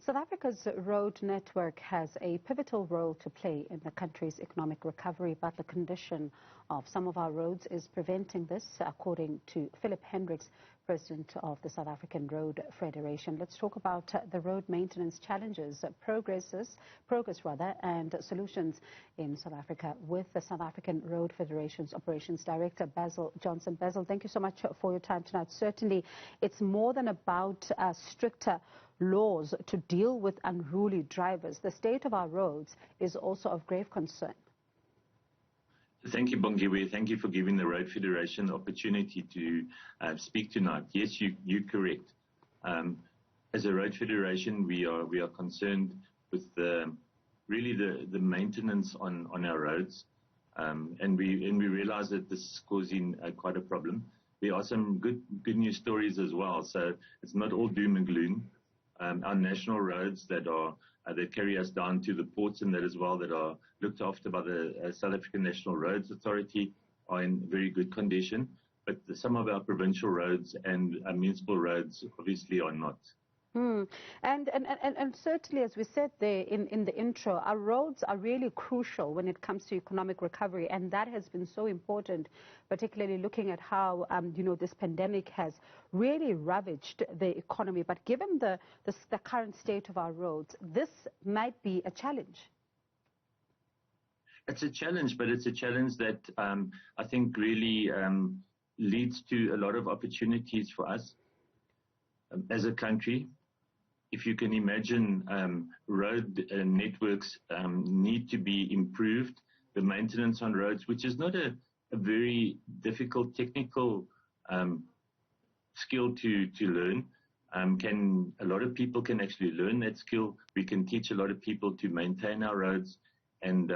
South Africa's road network has a pivotal role to play in the country's economic recovery, but the condition of some of our roads is preventing this, according to Philip Hendricks, president of the South African Road Federation. Let's talk about the road maintenance challenges, progress, and solutions in South Africa with the South African Road Federation's Operations Director, Basil Johnson. Basil, thank you so much for your time tonight. Certainly, it's more than about stricter laws to deal with unruly drivers. The state of our roads is also of grave concern. Thank you, Bongiwe. Thank you for giving the Road Federation the opportunity to speak tonight. Yes, you're correct. As a Road Federation, we are concerned with really the maintenance on our roads, and we realize that this is causing quite a problem. There are some good news stories as well, so it's not all doom and gloom. Our national roads that carry us down to the ports and that as well, that are looked after by the South African National Roads Authority, are in very good condition. But some of our provincial roads and municipal roads obviously are not. And certainly, as we said there in the intro, our roads are really crucial when it comes to economic recovery, and that has been so important, particularly looking at how this pandemic has really ravaged the economy. But given the current state of our roads, this might be a challenge. It's a challenge, but it's a challenge that I think really leads to a lot of opportunities for us as a country. If you can imagine, road networks need to be improved. The maintenance on roads, which is not a very difficult technical skill to learn, a lot of people can actually learn that skill. We can teach a lot of people to maintain our roads, and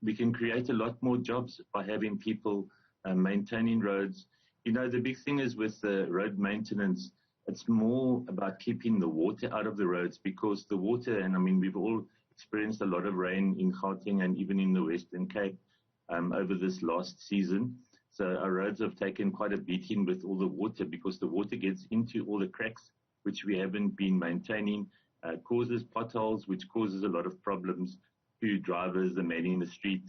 we can create a lot more jobs by having people maintaining roads. The big thing is with the road maintenance, it's more about keeping the water out of the roads, because the water, and I mean, we've all experienced a lot of rain in Gauteng and even in the Western Cape over this last season. So our roads have taken quite a beating with all the water, because the water gets into all the cracks, which we haven't been maintaining, causes potholes, which causes a lot of problems to drivers, the man in the street.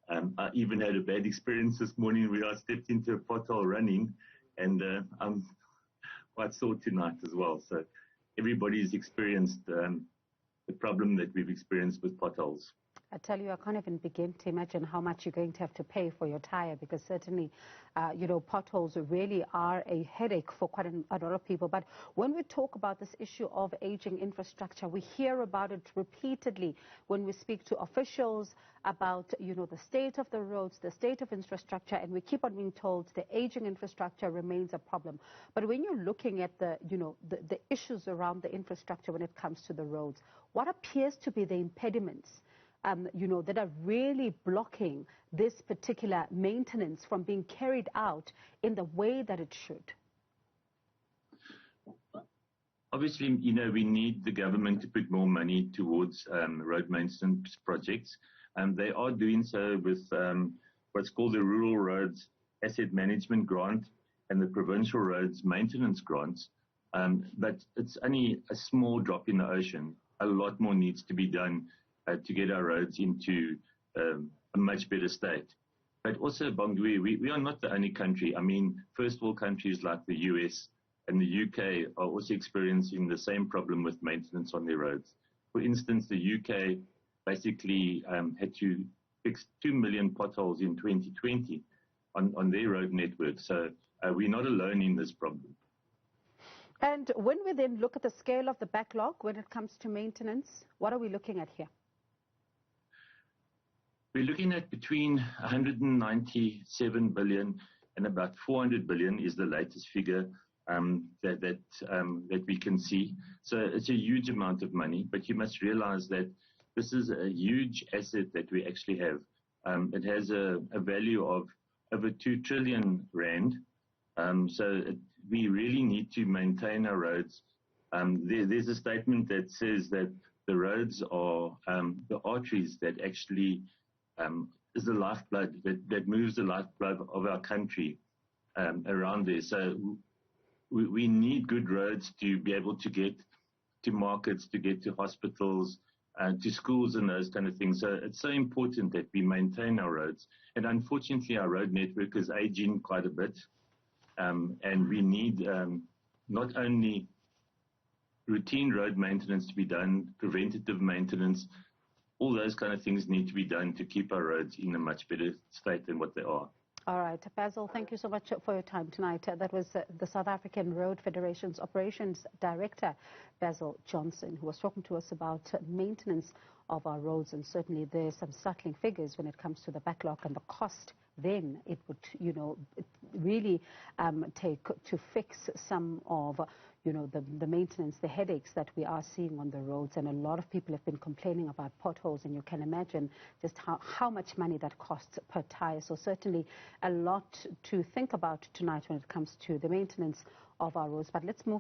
I even had a bad experience this morning where I stepped into a pothole running, and I'm quite sore tonight as well. So everybody's experienced the problem that we've experienced with potholes. I tell you, I can't even begin to imagine how much you're going to have to pay for your tire, because certainly, potholes really are a headache for quite a lot of people. But when we talk about this issue of aging infrastructure, we hear about it repeatedly when we speak to officials about, the state of the roads, the state of infrastructure, and we keep on being told the aging infrastructure remains a problem. But when you're looking at the issues around the infrastructure when it comes to the roads, what appears to be the impediments that are really blocking this particular maintenance from being carried out in the way that it should? Obviously, we need the government to put more money towards road maintenance projects. They are doing so with what's called the Rural Roads Asset Management Grant and the Provincial Roads Maintenance Grants. But it's only a small drop in the ocean. A lot more needs to be done to get our roads into a much better state. But also, Bongiwe, we are not the only country. I mean, first world countries like the US and the UK are also experiencing the same problem with maintenance on their roads. For instance, the UK basically had to fix 2 million potholes in 2020 on their road network. So we're not alone in this problem. And when we then look at the scale of the backlog when it comes to maintenance, what are we looking at here? We're looking at between 197 billion and about 400 billion is the latest figure that we can see. So it's a huge amount of money, but you must realize that this is a huge asset that we actually have. It has a value of over 2 trillion rand. We really need to maintain our roads. There's a statement that says that the roads are the arteries that actually is the lifeblood that moves the lifeblood of our country around there. So we need good roads to be able to get to markets, to get to hospitals, to schools and those kind of things. So it's so important that we maintain our roads. And unfortunately, our road network is aging quite a bit. And we need not only routine road maintenance to be done, preventative maintenance, all those kind of things need to be done to keep our roads in a much better state than what they are. All right, Basil, thank you so much for your time tonight. That was the South African Road Federation's Operations Director, Basil Johnson, who was talking to us about maintenance of our roads. And certainly there's some startling figures when it comes to the backlog and the cost then it would, really take to fix some of, the maintenance, the headaches that we are seeing on the roads. And a lot of people have been complaining about potholes, and you can imagine just how much money that costs per tire. So certainly a lot to think about tonight when it comes to the maintenance of our roads. But let's move